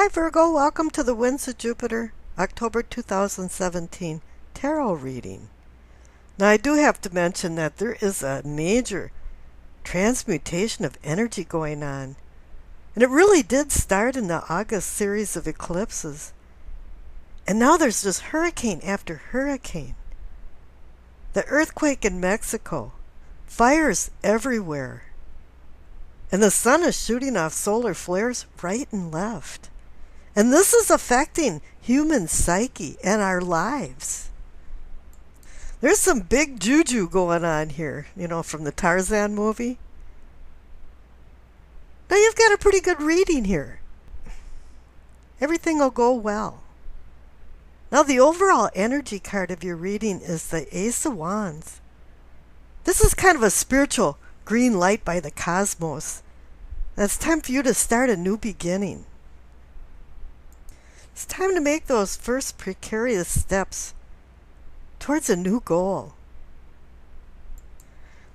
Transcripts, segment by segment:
Hi Virgo, welcome to the Winds of Jupiter, October 2017 Tarot Reading. Now I do have to mention that there is a major transmutation of energy going on. And it really did start in the August series of eclipses. And now there's just hurricane after hurricane. The earthquake in Mexico, fires everywhere. And the sun is shooting off solar flares right and left. And this is affecting human psyche and our lives. There's some big juju going on here, from the Tarzan movie. Now you've got a pretty good reading here. Everything will go well. Now the overall energy card of your reading is the Ace of Wands. This is kind of a spiritual green light by the cosmos. It's time for you to start a new beginning. It's time to make those first precarious steps towards a new goal.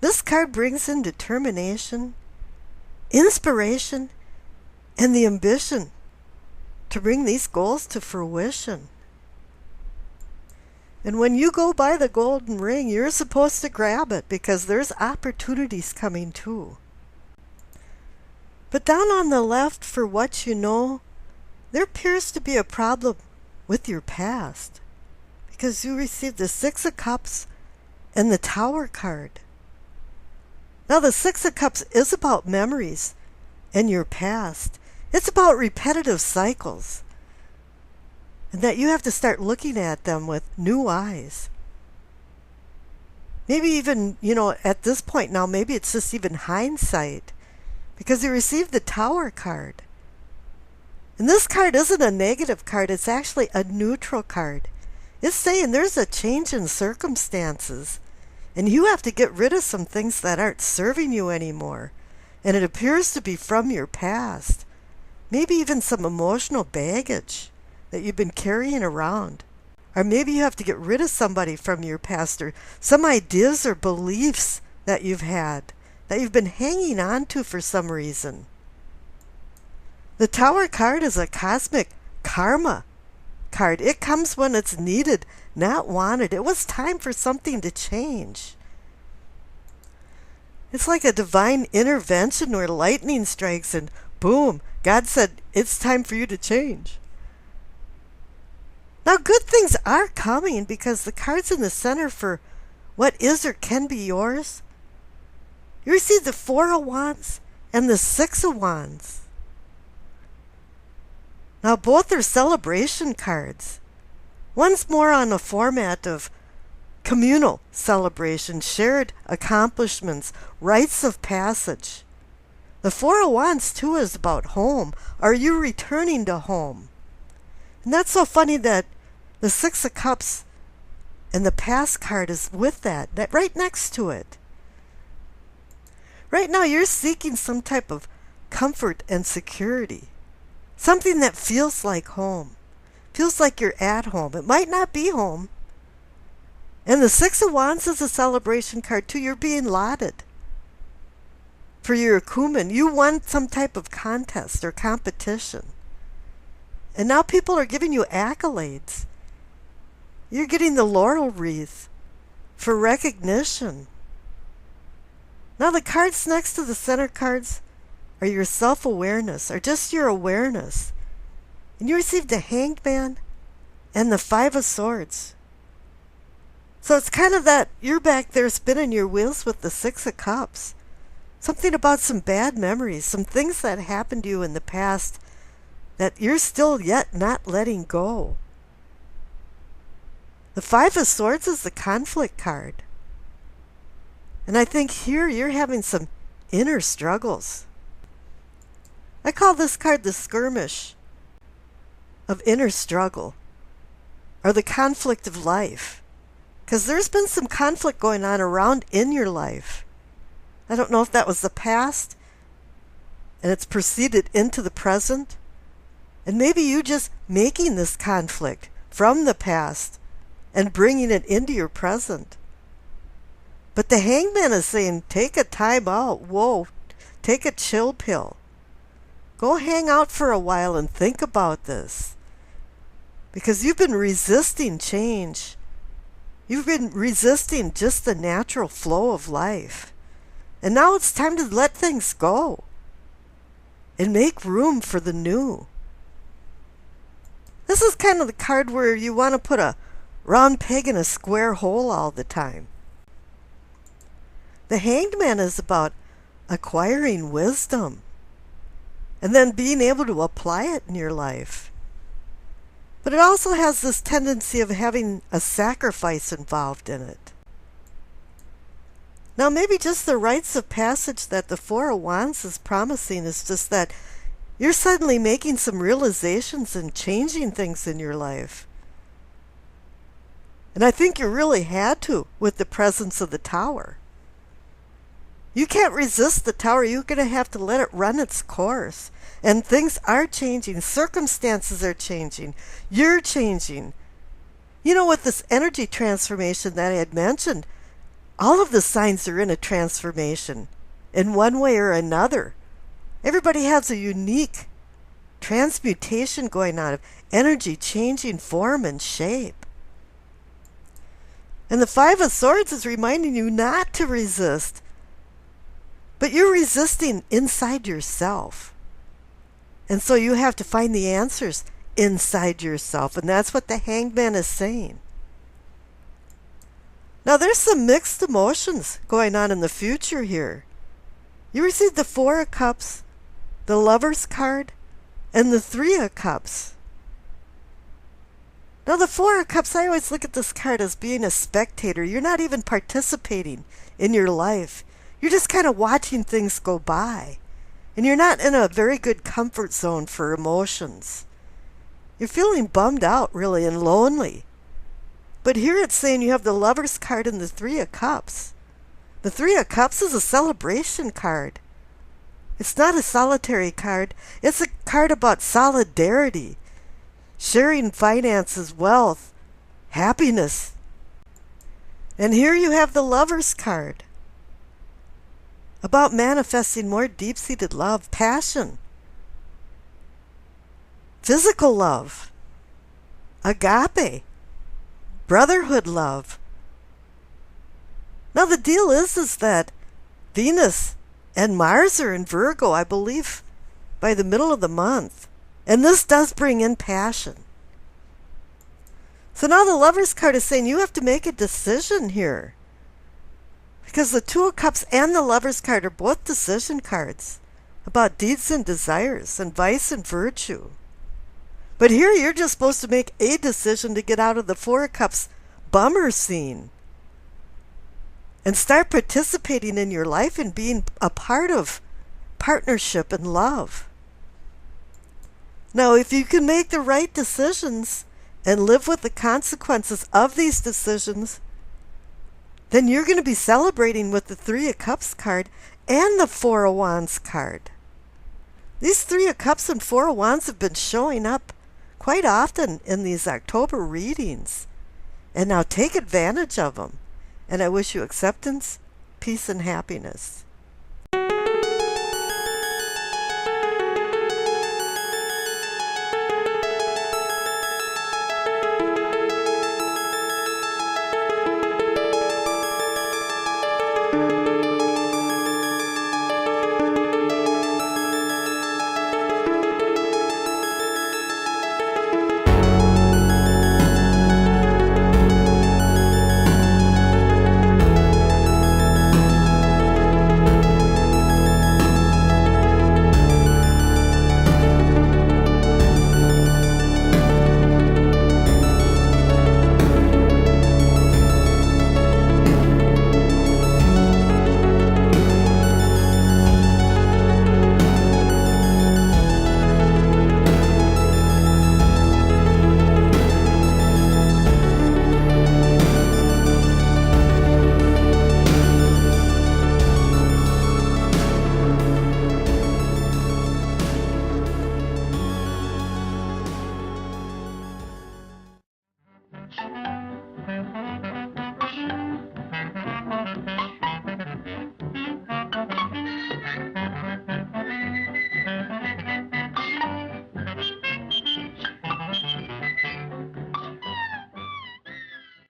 This card brings in determination, inspiration, and the ambition to bring these goals to fruition. And when you go by the golden ring, you're supposed to grab it because there's opportunities coming too. But down on the left, for what you know, there appears to be a problem with your past because you received the Six of Cups and the Tower card. Now the Six of Cups is about memories and your past. It's about repetitive cycles. And that you have to start looking at them with new eyes. Maybe even, at this point now, maybe it's just even hindsight. Because you received the Tower card. And this card isn't a negative card, it's actually a neutral card. It's saying there's a change in circumstances. And you have to get rid of some things that aren't serving you anymore. And it appears to be from your past. Maybe even some emotional baggage that you've been carrying around. Or maybe you have to get rid of somebody from your past, or some ideas or beliefs that you've had, that you've been hanging on to for some reason. The Tower card is a cosmic karma card. It comes when it's needed, not wanted. It was time for something to change. It's like a divine intervention where lightning strikes and boom, God said, it's time for you to change. Now good things are coming because the cards in the center for what is or can be yours. You receive the Four of Wands and the Six of Wands. Now both are celebration cards. One's more on a format of communal celebration, shared accomplishments, rites of passage. The Four of Wands too is about home. Are you returning to home? And that's so funny that the Six of Cups and the past card is with that right next to it. Right now you're seeking some type of comfort and security. Something that feels like home. Feels like you're at home. It might not be home. And the Six of Wands is a celebration card too. You're being lauded for your acumen. You won some type of contest or competition. And now people are giving you accolades. You're getting the laurel wreath for recognition. Now the cards next to the center cards are your self-awareness, or just your awareness. And you received the Hanged Man and the Five of Swords. So it's kind of that you're back there spinning your wheels with the Six of Cups. Something about some bad memories, some things that happened to you in the past that you're still yet not letting go. The Five of Swords is the conflict card. And I think here you're having some inner struggles. I call this card the skirmish of inner struggle, or the conflict of life. Because there's been some conflict going on around in your life. I don't know if that was the past, and it's proceeded into the present. And maybe you just making this conflict from the past and bringing it into your present. But the Hangman is saying, take a time out. Whoa, take a chill pill. Go hang out for a while and think about this. Because you've been resisting change. You've been resisting just the natural flow of life. And now it's time to let things go. And make room for the new. This is kind of the card where you want to put a round peg in a square hole all the time. The Hanged Man is about acquiring wisdom and then being able to apply it in your life. But it also has this tendency of having a sacrifice involved in it. Now maybe just the rites of passage that the Four of Wands is promising is just that you're suddenly making some realizations and changing things in your life. And I think you really had to with the presence of the Tower. You can't resist the Tower. You're going to have to let it run its course. And things are changing. Circumstances are changing. You're changing. You know, with this energy transformation that I had mentioned, all of the signs are in a transformation in one way or another. Everybody has a unique transmutation going on of energy changing form and shape. And the Five of Swords is reminding you not to resist. But you're resisting inside yourself. And so you have to find the answers inside yourself. And that's what the Hanged Man is saying. Now there's some mixed emotions going on in the future here. You received the Four of Cups, the Lover's card, and the Three of Cups. Now the Four of Cups, I always look at this card as being a spectator. You're not even participating in your life. You're just kind of watching things go by. And you're not in a very good comfort zone for emotions. You're feeling bummed out, really, and lonely. But here it's saying you have the Lover's card and the Three of Cups. The Three of Cups is a celebration card. It's not a solitary card. It's a card about solidarity, sharing finances, wealth, happiness. And here you have the Lover's card, about manifesting more deep-seated love, passion, physical love, agape, brotherhood love. Now the deal is that Venus and Mars are in Virgo, I believe, by the middle of the month. And this does bring in passion. So now the Lover's card is saying you have to make a decision here. Because the Two of Cups and the Lover's card are both decision cards about deeds and desires and vice and virtue. But here you're just supposed to make a decision to get out of the Four of Cups bummer scene and start participating in your life and being a part of partnership and love. Now, if you can make the right decisions and live with the consequences of these decisions, then you're going to be celebrating with the Three of Cups card and the Four of Wands card. These Three of Cups and Four of Wands have been showing up quite often in these October readings. And now take advantage of them. And I wish you acceptance, peace, and happiness.